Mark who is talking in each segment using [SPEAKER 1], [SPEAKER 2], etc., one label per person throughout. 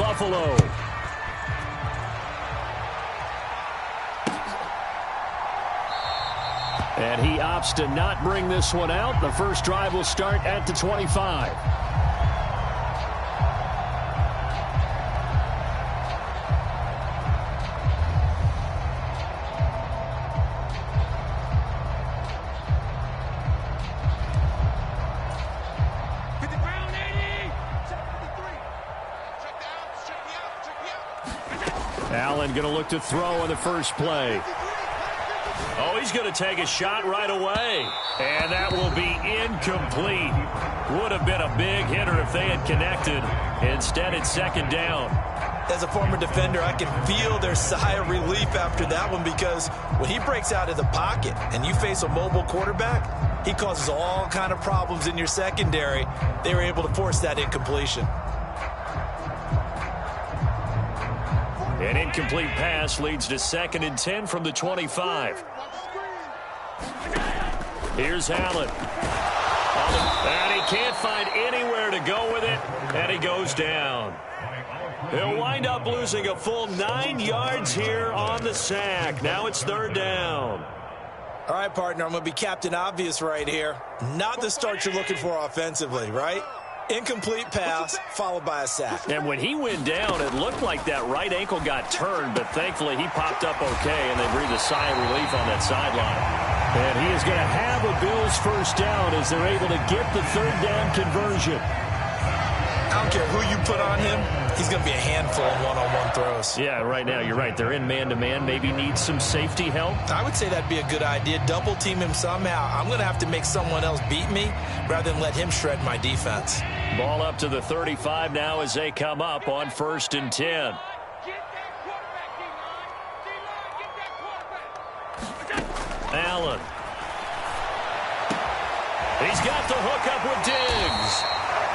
[SPEAKER 1] Buffalo. And he opts to not bring this one out. The first drive will start at the 25. Allen going to look to throw on the first play. Oh, he's going to take a shot right away. And that will be incomplete. Would have been a big hitter if they had connected. Instead, it's second down.
[SPEAKER 2] As a former defender, I can feel their sigh of relief after that one, because when he breaks out of the pocket and you face a mobile quarterback, he causes all kind of problems in your secondary. They were able to force that incompletion.
[SPEAKER 1] An incomplete pass leads to 2nd and 10 from the 25. Here's Allen. And he can't find anywhere to go with it, and he goes down. He'll wind up losing a full 9 yards here on the sack. Now it's 3rd down.
[SPEAKER 2] All right, partner, I'm going to be Captain Obvious right here. Not the start you're looking for offensively, right? Incomplete pass, followed by a sack.
[SPEAKER 1] And when he went down, it looked like that right ankle got turned, but thankfully he popped up okay, and they breathed a sigh of relief on that sideline. And he is going to have a Bills first down as they're able to get the 3rd down conversion.
[SPEAKER 2] I don't care who you put on him, he's going to be a handful in one-on-one throws.
[SPEAKER 1] Yeah, right now, you're right. They're in man-to-man. Maybe needs some safety help.
[SPEAKER 2] I would say that'd be a good idea. Double team him somehow. I'm going to have to make someone else beat me rather than let him shred my defense.
[SPEAKER 1] Ball up to the 35 now as they come up on 1st and 10. Allen. He's got the hook up with Diggs.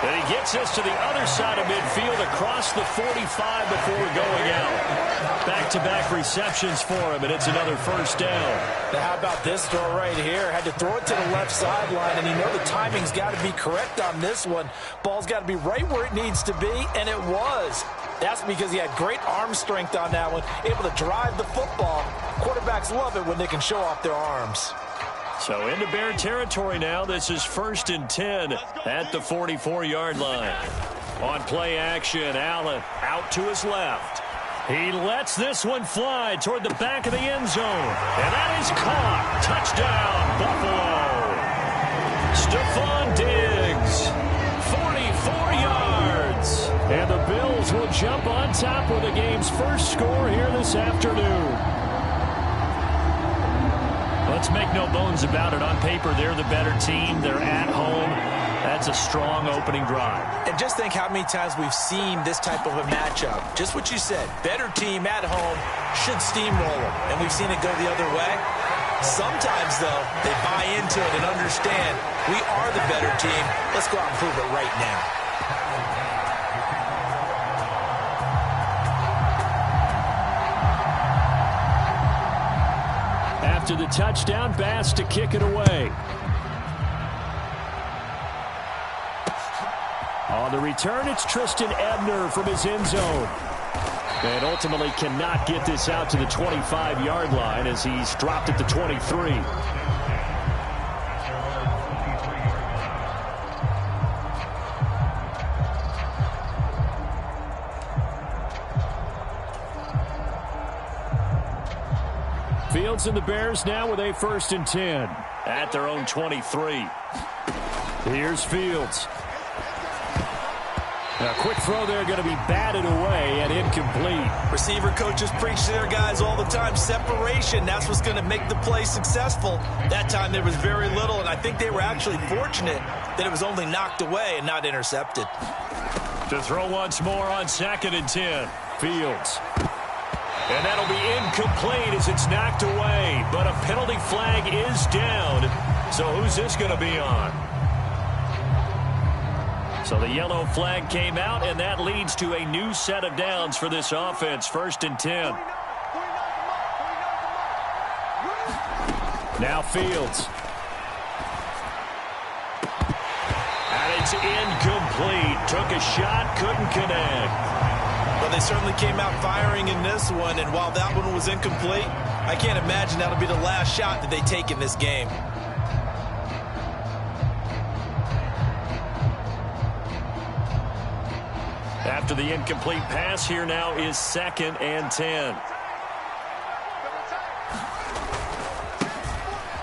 [SPEAKER 1] And he gets us to the other side of midfield across the 45 before going out. Back-to-back receptions for him, and it's another first down.
[SPEAKER 2] Now, how about this throw right here? Had to throw it to the left sideline, and you know the timing's got to be correct on this one. Ball's got to be right where it needs to be, and it was. That's because he had great arm strength on that one, able to drive the football. Quarterbacks love it when they can show off their arms.
[SPEAKER 1] So into Bear territory now. This is 1st and 10 at the 44-yard line. On play action, Allen out to his left. He lets this one fly toward the back of the end zone. And that is caught. Touchdown, Buffalo. Stephon Diggs, 44 yards. And the Bills will jump on top with the game's first score here this afternoon. Let's make no bones about it. On paper, they're the better team. They're at home. That's a strong opening drive.
[SPEAKER 2] And just think how many times we've seen this type of a matchup. Just what you said. Better team at home should steamroll them. And we've seen it go the other way. Sometimes, though, they buy into it and understand we are the better team. Let's go out and prove it right now.
[SPEAKER 1] After the touchdown, Bass to kick it away. On the return, it's Tristan Ebner from his end zone. And ultimately cannot get this out to the 25-yard line as he's dropped at the 23. Fields and the Bears now with a 1st and 10 at their own 23. Here's Fields. A quick throw there going to be batted away and incomplete.
[SPEAKER 2] Receiver coaches preach to their guys all the time. Separation, that's what's going to make the play successful. That time there was very little, and I think they were actually fortunate that it was only knocked away and not intercepted.
[SPEAKER 1] To throw once more on 2nd and 10. Fields. And that'll be incomplete as it's knocked away. But a penalty flag is down. So who's this going to be on? So the yellow flag came out, and that leads to a new set of downs for this offense. 1st and 10. Now Fields. And it's incomplete. Took a shot, couldn't connect.
[SPEAKER 2] But they certainly came out firing in this one, and while that one was incomplete, I can't imagine that'll be the last shot that they take in this game.
[SPEAKER 1] After the incomplete pass, here now is 2nd and 10.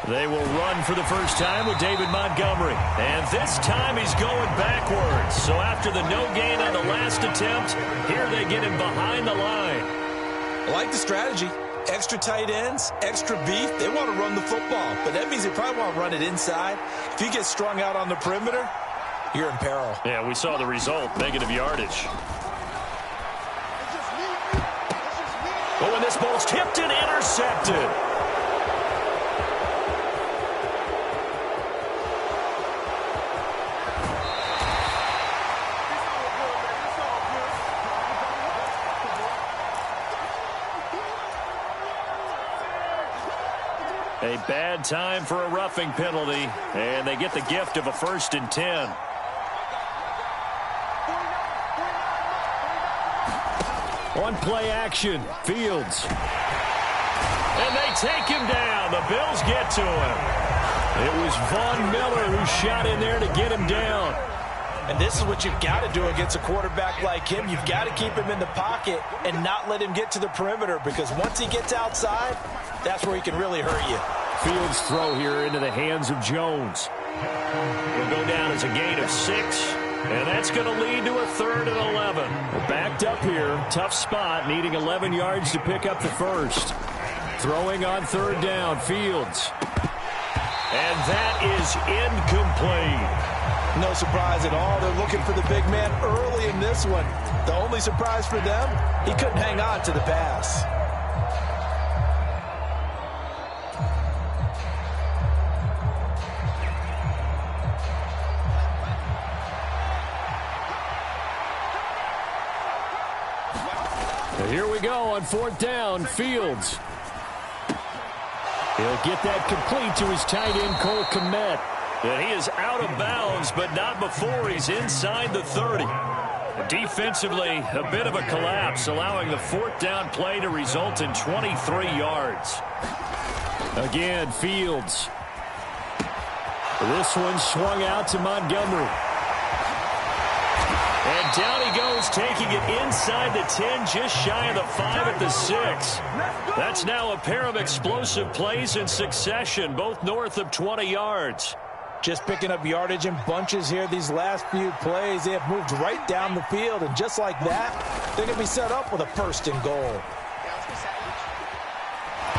[SPEAKER 1] They will run for the first time with David Montgomery. And this time he's going backwards. So after the no gain on the last attempt, here they get him behind the line.
[SPEAKER 2] I like the strategy. Extra tight ends, extra beef. They want to run the football, but that means they probably want to run it inside. If you get strung out on the perimeter, you're in peril.
[SPEAKER 1] Yeah, we saw the result, negative yardage. Oh, and this ball's tipped and intercepted. A bad time for a roughing penalty, and they get the gift of a 1st and 10. On play action, Fields. And they take him down. The Bills get to him. It was Von Miller who shot in there to get him down.
[SPEAKER 2] And this is what you've got to do against a quarterback like him. You've got to keep him in the pocket and not let him get to the perimeter, because once he gets outside, that's where he can really hurt you.
[SPEAKER 1] Fields' throw here into the hands of Jones. Will go down as a gain of 6, and that's going to lead to a 3rd and 11. Well, backed up here, tough spot, needing 11 yards to pick up the first. Throwing on 3rd down, Fields. And that is incomplete.
[SPEAKER 2] No surprise at all. They're looking for the big man early in this one. The only surprise for them, he couldn't hang on to the pass.
[SPEAKER 1] Here we go on 4th down, Fields. He'll get that complete to his tight end, Cole Kmet. And he is out of bounds, but not before he's inside the 30. Defensively, a bit of a collapse, allowing the 4th down play to result in 23 yards. Again, Fields. This one swung out to Montgomery. And down he goes, taking it inside the 10, just shy of the 5 at the 6. That's now a pair of explosive plays in succession, both north of 20 yards.
[SPEAKER 2] Just picking up yardage in bunches here these last few plays. They have moved right down the field, and just like that, they're going to be set up with a 1st and goal.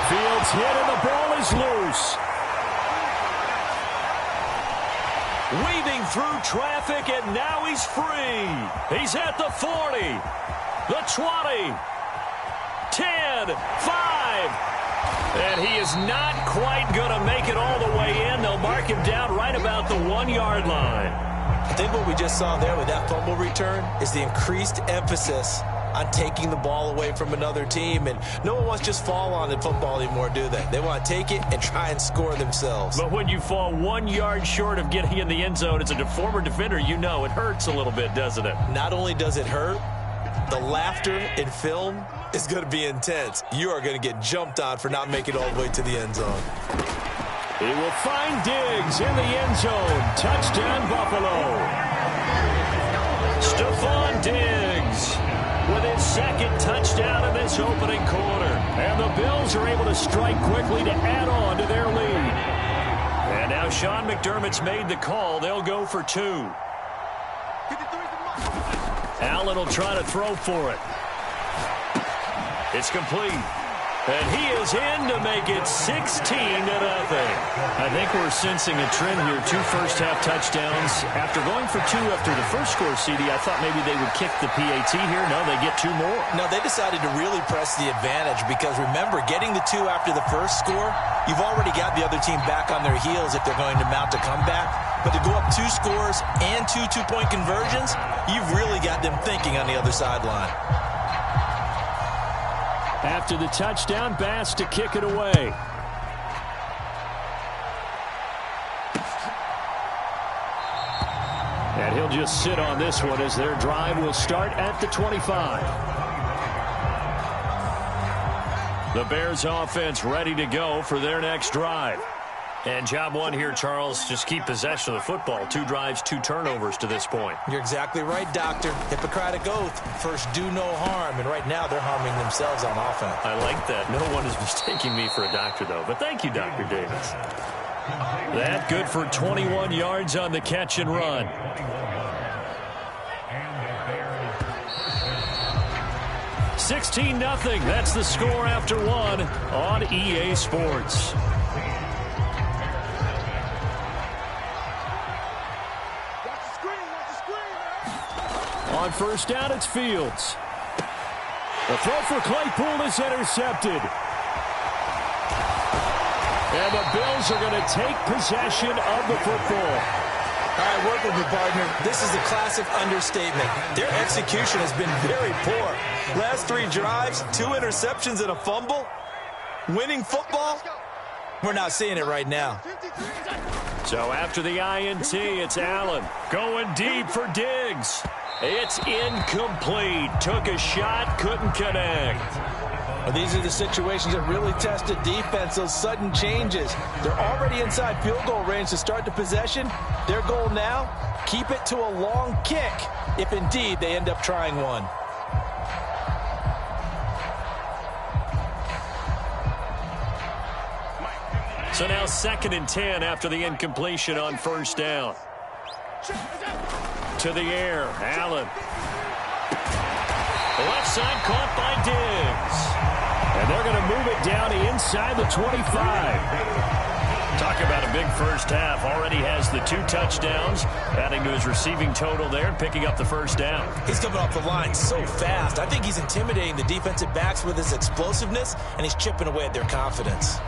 [SPEAKER 1] Fields hit, and the ball is loose. Weaving through traffic, and now he's free. He's at the 40, the 20, 10, 5. And he is not quite going to make it all the way in. They'll mark him down right about the 1-yard line.
[SPEAKER 2] I think what we just saw there with that fumble return is the increased emphasis on taking the ball away from another team. And no one wants to just fall on in football anymore, do they? They want to take it and try and score themselves.
[SPEAKER 1] But when you fall 1 yard short of getting in the end zone as a former defender, you know it hurts a little bit, doesn't it?
[SPEAKER 2] Not only does it hurt, the laughter in film is going to be intense. You are going to get jumped on for not making it all the way to the end zone.
[SPEAKER 1] He will find Diggs in the end zone. Touchdown, Buffalo. Stephon Diggs with his 2nd touchdown in this opening quarter. And the Bills are able to strike quickly to add on to their lead. And now Sean McDermott's made the call. They'll go for 2. Allen will try to throw for it. It's complete. And he is in to make it 16-0. I think we're sensing a trend here. 2 first-half touchdowns. After going for 2 after the first score, CD, I thought maybe they would kick the PAT here. No, they get 2 more.
[SPEAKER 2] No, they decided to really press the advantage because, remember, getting the 2 after the first score, you've already got the other team back on their heels if they're going to mount a comeback. But to go up 2 scores and 2 two-point conversions, you've really got them thinking on the other sideline.
[SPEAKER 1] After the touchdown, Bass to kick it away. And he'll just sit on this one as their drive will start at the 25. The Bears offense ready to go for their next drive. And job one here, Charles, just keep possession of the football. 2 drives, 2 turnovers to this point.
[SPEAKER 2] You're exactly right, Doctor. Hippocratic oath. First, do no harm. And right now, they're harming themselves on offense.
[SPEAKER 1] I like that. No one is mistaking me for a doctor, though. But thank you, Dr. Davis. That good for 21 yards on the catch and run. $16-0. That's the score after 1 on EA Sports. On first down, it's Fields. The throw for Claypool is intercepted. And the Bills are going to take possession of the football.
[SPEAKER 2] All right, work with me, partner. This is a classic understatement. Their execution has been very poor. Last 3 drives, 2 interceptions and a fumble. Winning football? We're not seeing it right now.
[SPEAKER 1] So after the INT, it's Allen going deep for Diggs. It's incomplete. Took a shot, couldn't connect.
[SPEAKER 2] Well, these are the situations that really test a defense, those sudden changes. They're already inside field goal range to start the possession. Their goal now, keep it to a long kick, if indeed they end up trying one.
[SPEAKER 1] So now 2nd and 10 after the incompletion on first down. To the air, Allen. Left side caught by Diggs. And they're going to move it down inside the 25. Talk about a big first half. Already has the 2 touchdowns, adding to his receiving total there, picking up the first down.
[SPEAKER 2] He's coming off the line so fast. I think he's intimidating the defensive backs with his explosiveness, and he's chipping away at their confidence.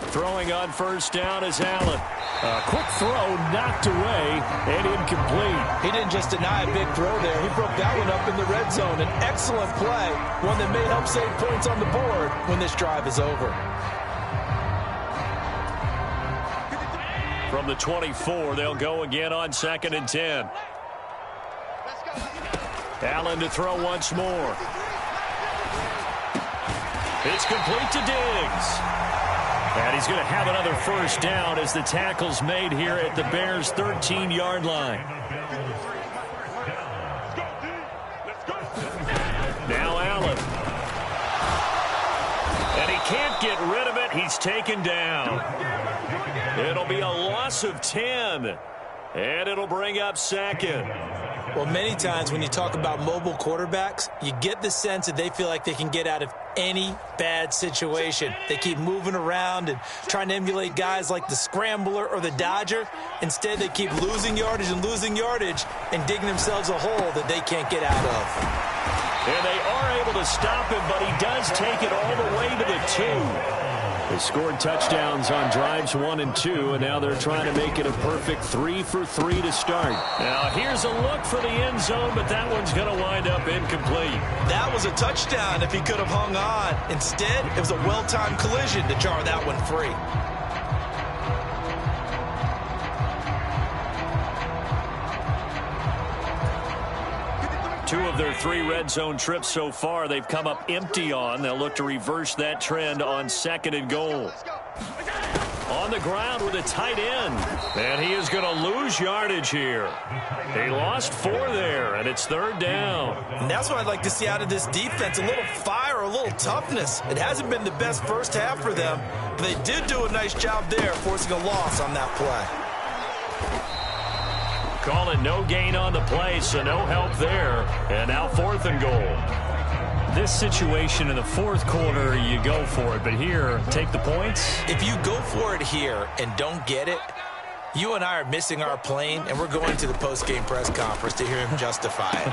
[SPEAKER 1] Throwing on first down is Allen. A quick throw knocked away and incomplete.
[SPEAKER 2] He didn't just deny a big throw there. He broke that one up in the red zone. An excellent play, one that may help save points on the board when this drive is over.
[SPEAKER 1] From the 24, they'll go again on 2nd and 10. Allen to throw once more. It's complete to Diggs. And he's going to have another first down as the tackle's made here at the Bears' 13-yard line. Now Allen. And he can't get rid of it. He's taken down. It'll be a loss of 10. And it'll bring up 2nd.
[SPEAKER 2] Well, many times when you talk about mobile quarterbacks, you get the sense that they feel like they can get out of any bad situation. They keep moving around and trying to emulate guys like the Scrambler or the Dodger. Instead, they keep losing yardage and digging themselves a hole that they can't get out of.
[SPEAKER 1] And they are able to stop him, but he does take it all the way to the 2. They scored touchdowns on drives 1 and 2, and now they're trying to make it a perfect 3 for 3 to start. Now here's a look for the end zone, but that one's going to wind up incomplete.
[SPEAKER 2] That was a touchdown if he could have hung on. Instead, it was a well-timed collision to jar that one free.
[SPEAKER 1] Two of their 3 red zone trips so far, they've come up empty on. They'll look to reverse that trend on 2nd and goal. On the ground with a tight end. And he is going to lose yardage here. He lost 4 there, and it's 3rd down.
[SPEAKER 2] And that's what I'd like to see out of this defense, a little fire, a little toughness. It hasn't been the best first half for them, but they did do a nice job there, forcing a loss on that play.
[SPEAKER 1] Call it no gain on the play, so no help there. And now 4th and goal. This situation in the 4th quarter, you go for it. But here, take the points.
[SPEAKER 2] If you go for it here and don't get it, you and I are missing our plane, and we're going to the post-game press conference to hear him justify it.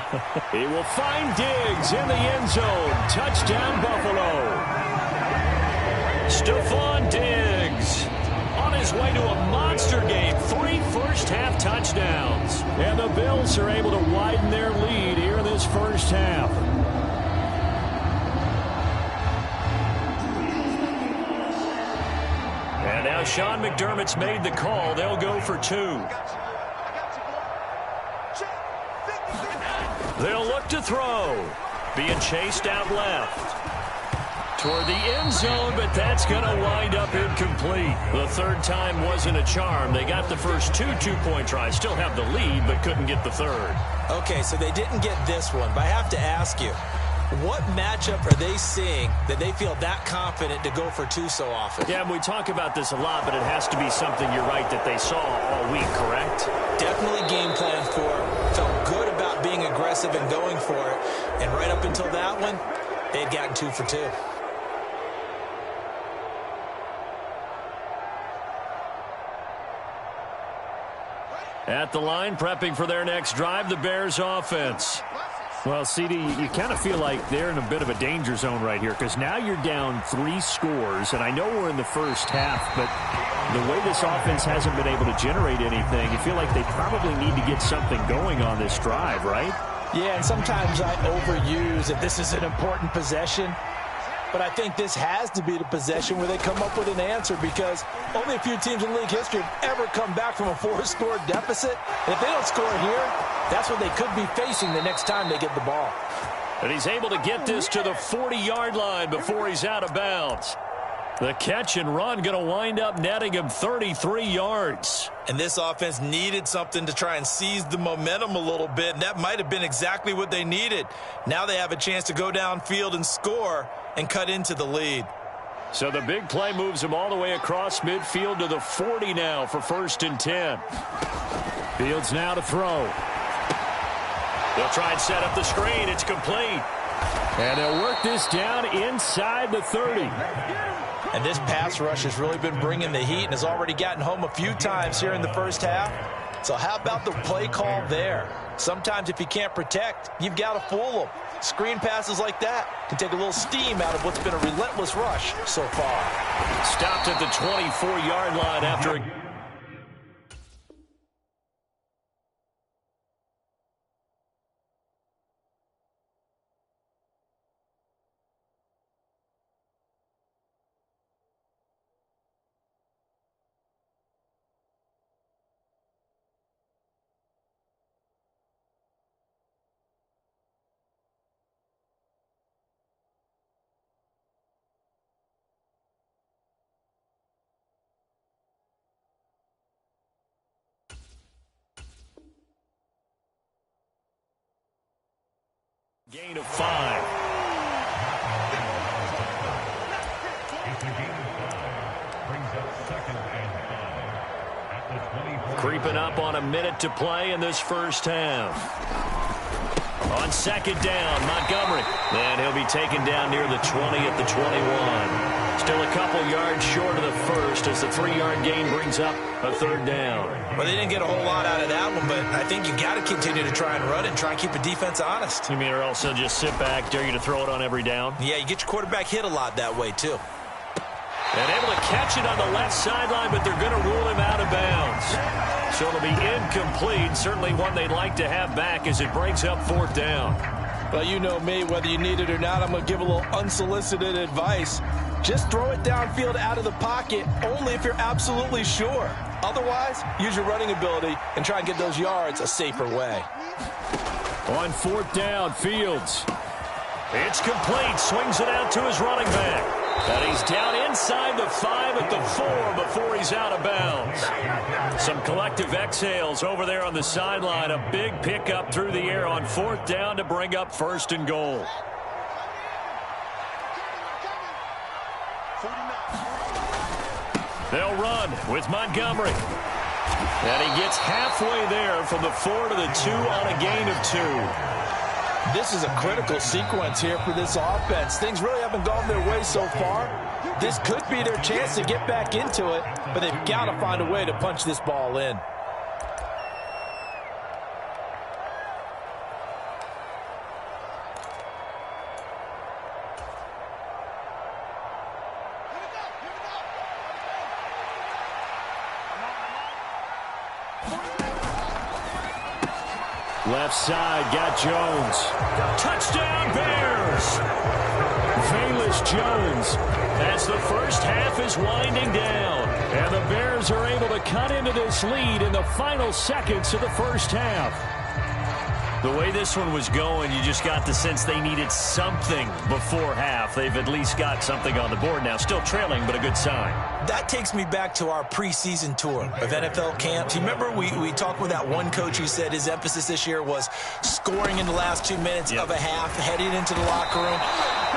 [SPEAKER 1] He will find Diggs in the end zone. Touchdown, Buffalo. Stephon Diggs on his way to a monster game. 3 first-half touchdowns. And the Bills are able to widen their lead here in this first half. And now Sean McDermott's made the call. They'll go for 2. They'll look to throw. Being chased out left. Toward the end zone, but that's going to wind up incomplete. The third time wasn't a charm. They got the first two-point tries. Still have the lead, but couldn't get the third.
[SPEAKER 2] Okay, so they didn't get this one, but I have to ask you, what matchup are they seeing that they feel that confident to go for two so often?
[SPEAKER 1] Yeah, we talk about this a lot, but it has to be something, you're right, that they saw all week, correct?
[SPEAKER 2] Definitely game plan for it. Felt good about being aggressive and going for it. And right up until that one, they had gotten 2 for 2.
[SPEAKER 1] At the line, prepping for their next drive, the Bears offense.
[SPEAKER 3] Well, CD, you kind of feel like they're in a bit of a danger zone right here because now you're down 3 scores, and I know we're in the first half, but the way this offense hasn't been able to generate anything, you feel like they probably need to get something going on this drive, right?
[SPEAKER 2] Yeah, and sometimes I overuse that this is an important possession. But I think this has to be the possession where they come up with an answer because only a few teams in league history have ever come back from a 4-score deficit. And if they don't score here, that's what they could be facing the next time they get the ball.
[SPEAKER 1] And he's able to get this to the 40-yard line before he's out of bounds. The catch and run going to wind up netting him 33 yards.
[SPEAKER 2] And this offense needed something to try and seize the momentum a little bit, and that might have been exactly what they needed. Now they have a chance to go downfield and score and cut into the lead.
[SPEAKER 1] So the big play moves him all the way across midfield to the 40 now for 1st and 10. Fields now to throw. They'll try and set up the screen. It's complete. And they'll work this down inside the 30.
[SPEAKER 2] And this pass rush has really been bringing the heat and has already gotten home a few times here in the first half. So how about the play call there? Sometimes if you can't protect, you've got to fool them. Screen passes like that can take a little steam out of what's been a relentless rush so far.
[SPEAKER 1] Stopped at the 24-yard line after a... Gain of 5. Creeping up on a minute to play in this first half. On 2nd down, Montgomery. And he'll be taken down near the 20 at the 21. Still a couple yards short of the first as the 3-yard gain brings up a 3rd down.
[SPEAKER 2] Well, they didn't get a whole lot out of that one, but I think you got to continue to try and run it and try and keep the defense honest.
[SPEAKER 1] You mean, or also just sit back, dare you to throw it on every down?
[SPEAKER 2] Yeah, you get your quarterback hit a lot that way, too.
[SPEAKER 1] And able to catch it on the left sideline, but they're going to rule him out of bounds. So it'll be incomplete. Certainly one they'd like to have back as it brings up 4th down.
[SPEAKER 2] Well, you know me, whether you need it or not, I'm going to give a little unsolicited advice. Just throw it downfield out of the pocket only if you're absolutely sure. Otherwise, use your running ability and try and get those yards a safer way.
[SPEAKER 1] On 4th down, Fields. It's complete. Swings it out to his running back. And he's down inside the 5 at the 4 before he's out of bounds. Some collective exhales over there on the sideline. A big pickup through the air on 4th down to bring up 1st and goal. They'll run with Montgomery. And he gets halfway there from the 4 to the 2 on a gain of 2.
[SPEAKER 2] This is a critical sequence here for this offense. Things really haven't gone their way so far. This could be their chance to get back into it, but they've got to find a way to punch this ball in.
[SPEAKER 1] Left side, got Jones. Touchdown, Bears! Velus Jones as the first half is winding down. And the Bears are able to cut into this lead in the final seconds of the first half. The way this one was going, you just got the sense they needed something before half. They've at least got something on the board now. Still trailing, but a good sign.
[SPEAKER 2] That takes me back to our preseason tour of NFL camps. You remember we talked with that one coach who said his emphasis this year was scoring in the last 2 minutes of a half, heading into the locker room.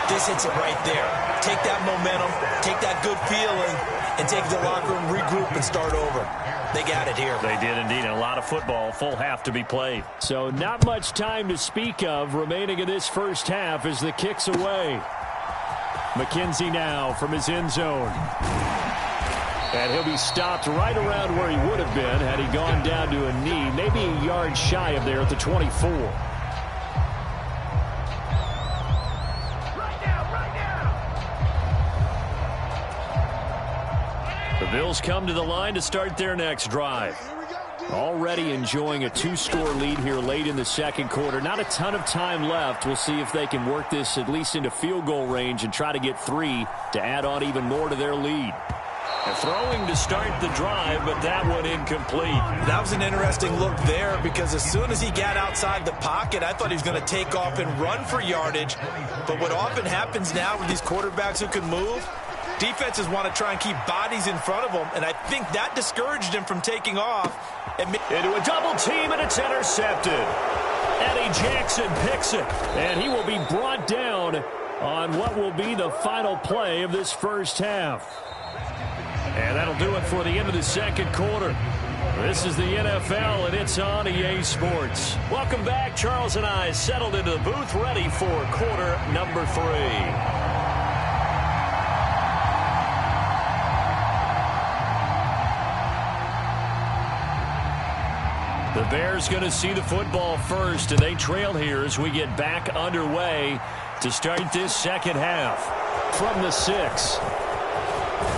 [SPEAKER 2] This hits it right there. Take that momentum, take that good feeling, and take it to the locker room, regroup, and start over. They got it here. They did indeed. And a lot of football, full half to be played.
[SPEAKER 3] So not much time to speak of remaining in this first half as the kick's away. McKenzie now from his end zone. And he'll be stopped right around where he would have been had he gone down to a knee, maybe a yard shy of there at the 24.
[SPEAKER 1] The Bills come to the line to start their next drive.
[SPEAKER 3] Already enjoying a 2-score lead here late in the second quarter. Not a ton of time left. We'll see if they can work this at least into field goal range and try to get 3 to add on even more to their lead.
[SPEAKER 1] And throwing to start the drive, but that one incomplete.
[SPEAKER 2] That was an interesting look there because as soon as he got outside the pocket, I thought he was going to take off and run for yardage. But what often happens now with these quarterbacks who can move, defenses want to try and keep bodies in front of them, and I think that discouraged him from taking off.
[SPEAKER 1] Into a double team, and it's intercepted. Eddie Jackson picks it,
[SPEAKER 3] and he will be brought down on what will be the final play of this first half.
[SPEAKER 1] And that'll do it for the end of the second quarter. This is the NFL, and it's on EA Sports. Welcome back. Charles and I settled into the booth, ready for quarter number 3. The Bears going to see the football first, and they trail here as we get back underway to start this second half.
[SPEAKER 3] From the 6.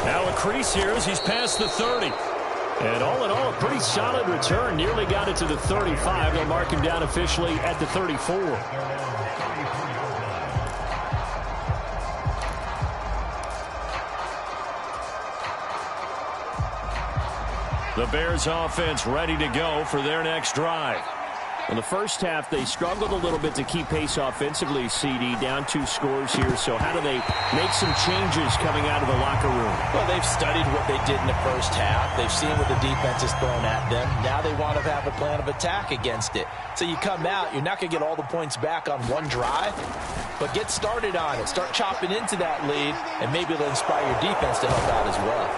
[SPEAKER 1] Now a crease here as he's past the 30.
[SPEAKER 3] And all in all, a pretty solid return. Nearly got it to the 35. They'll mark him down officially at the 34.
[SPEAKER 1] The Bears offense ready to go for their next drive.
[SPEAKER 3] In the first half, they struggled a little bit to keep pace offensively, CD, down 2 scores here. So how do they make some changes coming out of the locker room?
[SPEAKER 2] Well, they've studied what they did in the first half. They've seen what the defense is throwing at them. Now they want to have a plan of attack against it. So you come out, you're not going to get all the points back on one drive, but get started on it. Start chopping into that lead, and maybe it'll inspire your defense to help out as well.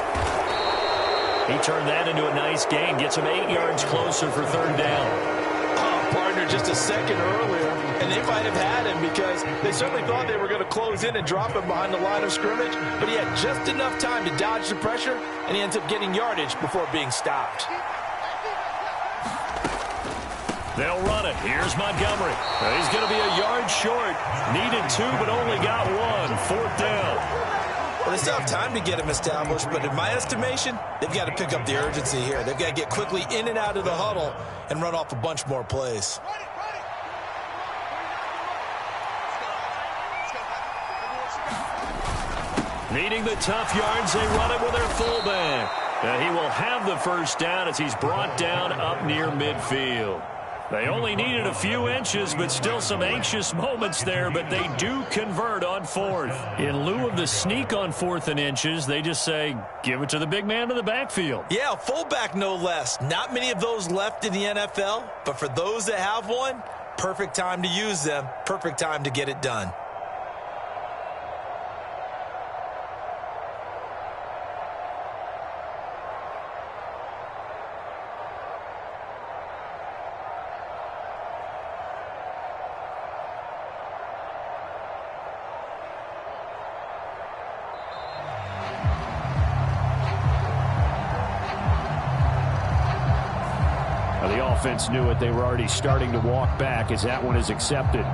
[SPEAKER 1] He turned that into a nice gain. Gets him 8 yards closer for third down.
[SPEAKER 2] Partner just a second earlier, and they might have had him because they certainly thought they were going to close in and drop him behind the line of scrimmage, but he had just enough time to dodge the pressure, and he ends up getting yardage before being stopped.
[SPEAKER 1] They'll run it. Here's Montgomery. He's going to be a yard short. Needed 2, but only got 1. Fourth down.
[SPEAKER 2] Well, they still have time to get him established, but in my estimation, they've got to pick up the urgency here. They've got to get quickly in and out of the huddle and run off a bunch more plays.
[SPEAKER 1] Needing the tough yards, they run it with their fullback. And he will have the first down as he's brought down up near midfield. They only needed a few inches, but still some anxious moments there, but they do convert on 4th. In lieu of the sneak on 4th and inches, they just say, give it to the big man in the backfield.
[SPEAKER 2] Yeah, fullback no less. Not many of those left in the NFL, but for those that have one, perfect time to use them, perfect time to get it done.
[SPEAKER 3] The offense knew it. They were already starting to walk back as that one is accepted.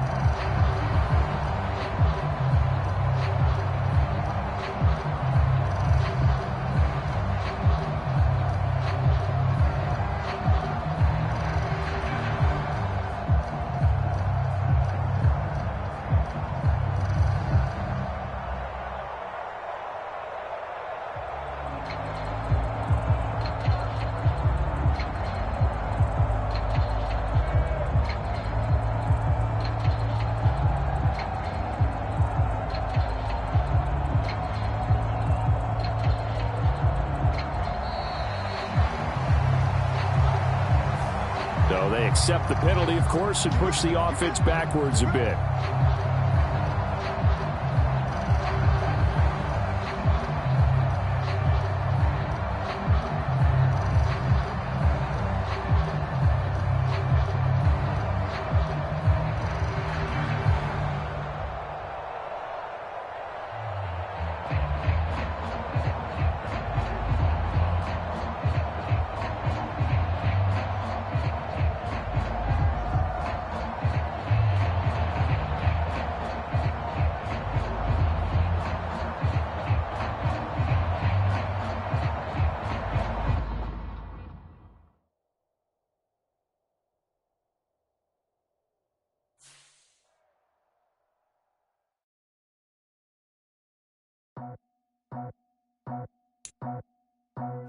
[SPEAKER 3] So they accept the penalty, of course, and push the offense backwards a bit.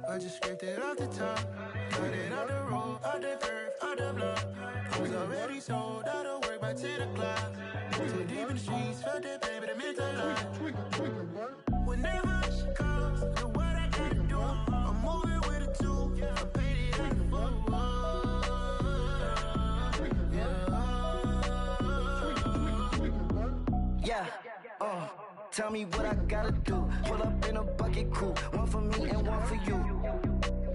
[SPEAKER 4] I just scraped it off the top, cut it off the road, off the curve, off the block. I was already sold out of work by 10 o'clock. Too deep in the streets, felt that pain, but it meant a lot. Whenever she calls, know what I gotta do. I'm moving with a two, I paid it out the full. Yeah, tell me what I gotta do. Pull up in a bucket crew, one for me and one for you.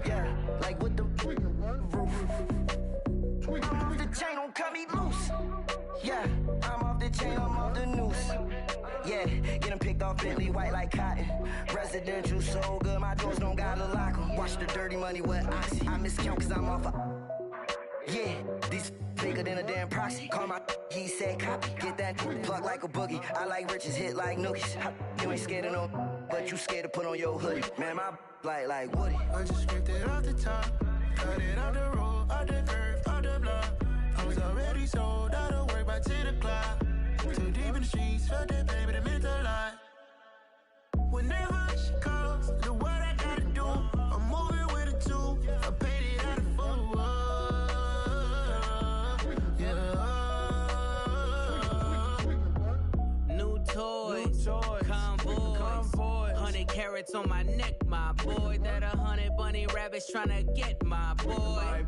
[SPEAKER 4] Yeah, like with the roof. I'm off the chain, don't cut me loose. Yeah, I'm off the chain, I'm off the noose. Yeah, getting picked off Bentley white like cotton. Residential so good, my doors don't gotta lock 'em. Watch the dirty money with Oxy. I miscount cause I'm off yeah, these bigger than a damn proxy. Call my he said copy. Get that plug like a boogie. I like riches, hit like nookies. You ain't scared of no, but you scared to put on your hoodie. Man, my like Woody. I just scraped it off the top, cut it off the road, off the curve, off the block. I was already sold out of work by 10 o'clock. Too deep in the streets, felt that pain, but it meant a lot. Whenever she calls, know what I gotta do. I'm moving with a two, I paid it out of full.
[SPEAKER 5] Toys, convoys, 100 carats on my neck, my boy. That 100 bunny rabbits tryna get my boy.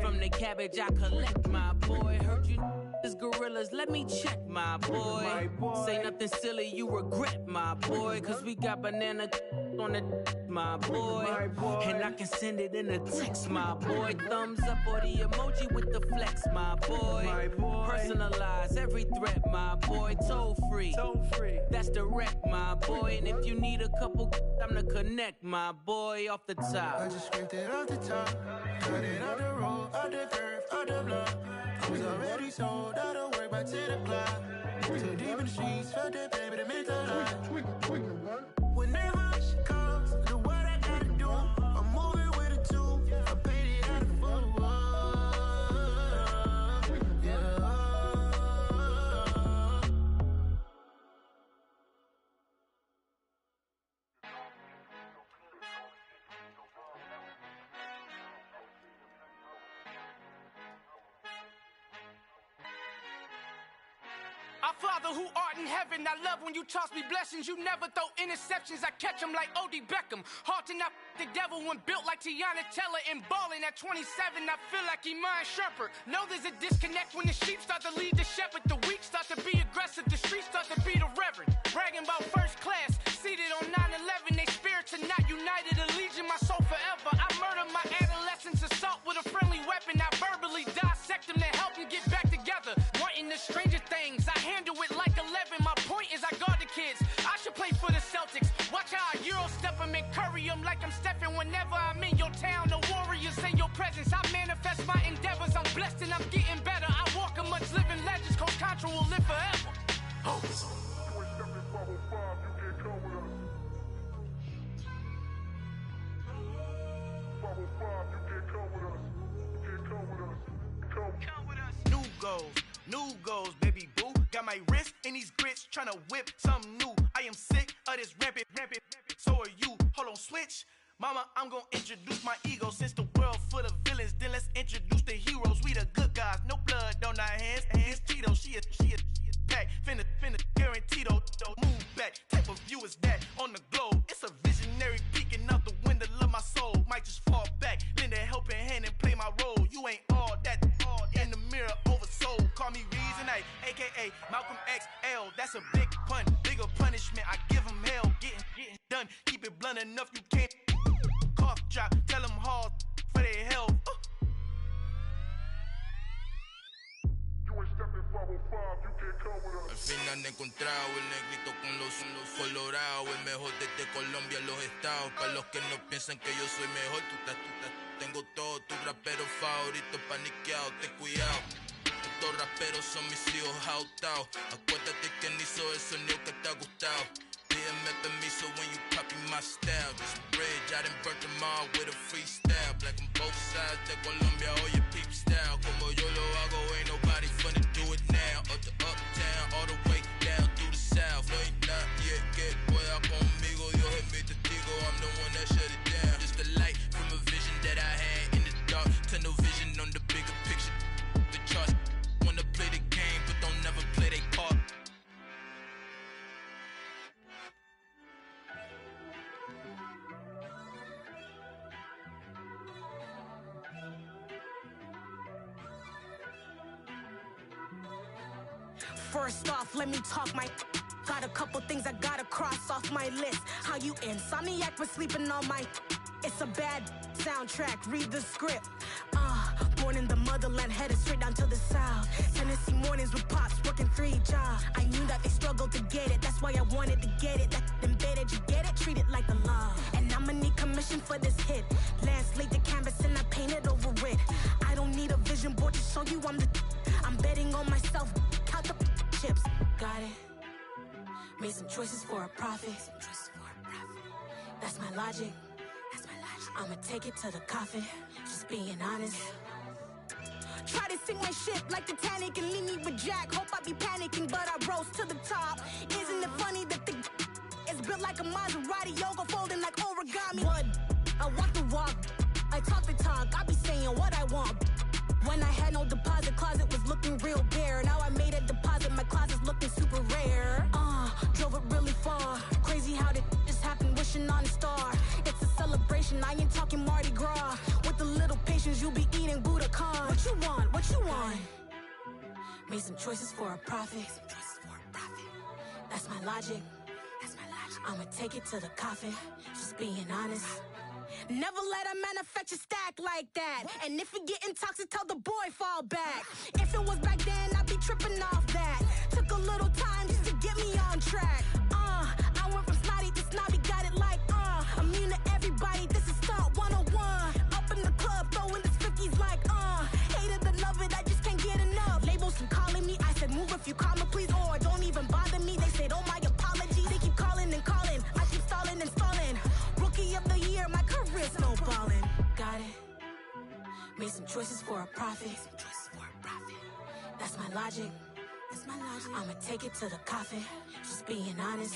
[SPEAKER 5] From the cabbage I collect, my boy. Heard you is gorillas, let me check, my boy. Say nothing silly, you regret, my boy. Cause we got banana on the my boy. And I can send it in a text, my boy. Thumbs up or the emoji with the flex, my boy. Personalize every threat, my boy. Toll free. That's direct, my boy. And if you need a couple, I'm the connect, my boy, off the top.
[SPEAKER 4] I just scraped it off the top, cut it off the road, off the curve, off the block. I was already sold out of work by 10 o'clock. Too deep in the streets, felt that pain, but it meant a lot. Whenever she calls, know what I gotta do. I'm moving with a two, I paid it out of full.
[SPEAKER 6] Our Father who art in heaven, I love when you toss me blessings. You never throw interceptions, I catch them like O.D. Beckham. Hard to not the devil when built like Tiana Teller and balling at 27. I feel like Iman Shumpert. Know there's a disconnect when the sheep start to lead the shepherd. The weak start to be aggressive, the streets start to be the reverend. Bragging about first class, seated on 9/11. They spirits are not united, a legion, my soul forever. I murder my adolescence, assault with a friendly weapon. I verbally dissect them to help them get back together. Wanting the stranger things, I handle it like 11. My point is I guard the kids. I should play for the Celtics. Watch how I Euro step them and curry them like I'm Stephen. Whenever I'm in your town, the Warriors in your presence. I manifest my endeavors. I'm blessed and I'm getting better. I walk amongst living legends. Coach Contra will live forever. Oh.
[SPEAKER 4] New goals, baby boo. Got my wrist in these grits, tryna whip something new. I am sick of this rampant. So are you. Hold on, switch. Mama, I'm gonna introduce my ego. Since the world full of villains, then let's introduce the heroes. We the good guys, no blood on our hands. Hands Tito, she a pack. Finna guaranteed, move back. Type of view is that on the globe? It's a visionary peeking out the window of my soul. Might just fall back, lend a helping hand and play my role. You ain't all that, all
[SPEAKER 6] soul. Call me Reason A, a.k.a. Malcolm XL. That's a big pun, bigger punishment. I give him hell, getting done. Keep it blunt enough, you can't cough drop. Tell them hard for their health.
[SPEAKER 7] Al fin han encontrado el negrito con los colorados, el mejor desde Colombia, los estados. Para los que no piensan que yo soy mejor, tengo todo, tus raperos favoritos paniqueados, ten cuidado. Estos raperos son mis hijos jautados. Acuérdate que ni hizo el sonido que te ha gustado. Pídeme permiso when you copy my style. This bridge, I done burnt them all with a freestyle. Black on both sides de Colombia, oye peep style. Como yo lo hago, ain't nobody finna do it now. Up to uptown, all the way down through the south. No ain't not yet, que pueda conmigo. Dios es mi testigo, I'm the one that shut it down. Just a light from a vision that I had in the dark. Tunnel vision on the bigger picture. The charts wanna play the game, but don't never play their part.
[SPEAKER 8] First off, let me talk my. Got a couple things I gotta cross off my list. How you insomniac for sleeping on my. It's a bad soundtrack, read the script. Born in the motherland, headed straight down to the south. Tennessee mornings with pops, working 3 jobs. I knew that they struggled to get it, that's why I wanted to get it. That embedded, you get it, treat it like the law. And I'ma need commission for this hit. Lance laid the canvas and I painted over it. I don't need a vision board to show you I'm betting on myself, count the chips. Got it. Made some choices for a profit. That's my logic. I'ma take it to the coffin, just being honest. Try to sink my ship like Titanic and leave me with Jack. Hope I be panicking, but I rose to the top. Isn't it funny that the is built like a Maserati, yoga folding like origami? What? I walk the walk, I talk the talk, I be saying what I want. When I had no deposit, closet was looking real bare. Now I made a deposit, my closet's looking super rare. Drove it really far. Crazy how did this happen, wishing on a star. It's a celebration, I ain't talking Mardi Gras. With a little patience, you'll be eating Budokan. What you want, what you want? Made some choices for a profit. That's my logic. I'ma take it to the coffin, just being honest. Never let a manufacture stack like that. And if it getting toxic, tell the boy fall back. If it was back then, I'd be tripping off that. Took a little time just to get me on track. I went from snotty to snobby, got it like immune to everybody, this is stunt 101. Up in the club, throwing this 50s like hate it and love it, I just can't get enough. Labels keep calling me, I said move if you call me please, or don't even bother me. They said oh my apologies, they keep calling and calling, I keep stalling and stalling. Rookie of the year, my career's snowballing. Got it. Made some choices for a profit. That's my logic. I'ma take it to the coffin, just being honest.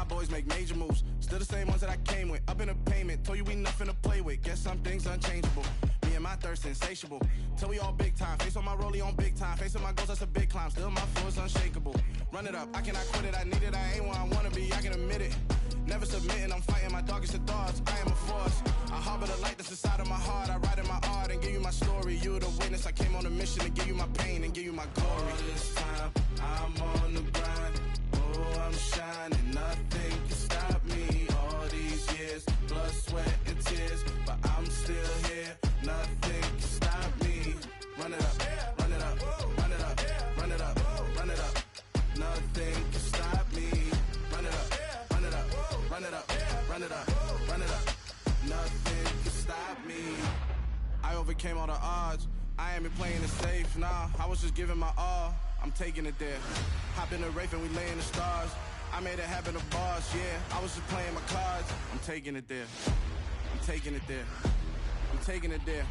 [SPEAKER 9] Boys make major moves, still the same ones that I came with. Up in a payment, told you we nothing to play with. Guess some things unchangeable. Me and my thirst insatiable. Till we all big time. Face on my rollie on big time. Facing my goals, that's a big climb. Still my flow is unshakable. Run it up, I cannot quit it. I need it, I ain't where I wanna be. I can admit it. Never submitting, I'm fighting my darkest of thoughts. I am a force. I harbor the light that's inside of my heart. I write in my art and give you my story. You the witness. I came on a mission to give you my pain and give you my glory. All this time, I'm on the grind. Oh, I'm shining, nothing can stop me. All these years, blood, sweat, and tears, but I'm still here. Nothing can stop me. Run it up, run it up, run it up, run it up, run it up. Nothing can stop me. Run it up, run it up, run it up, run it up, run it up. Nothing can stop me. I overcame all the odds. I ain't been playing it safe, nah, I was just giving my all. I'm taking it there. Hop in the Wraith and we lay in the stars. I made it happen to bars, yeah. I was just playing my cards. I'm taking it there. I'm taking it there. I'm taking it there.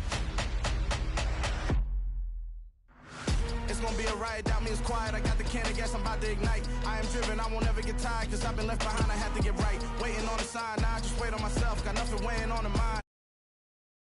[SPEAKER 9] It's gonna be a riot, doubt me it's quiet. I got the can of gas, I'm about to ignite. I am driven, I won't ever get tired, cause I've been left behind, I have to get right. Waiting on the sign, now I just wait on myself, got nothing weighing on the mind.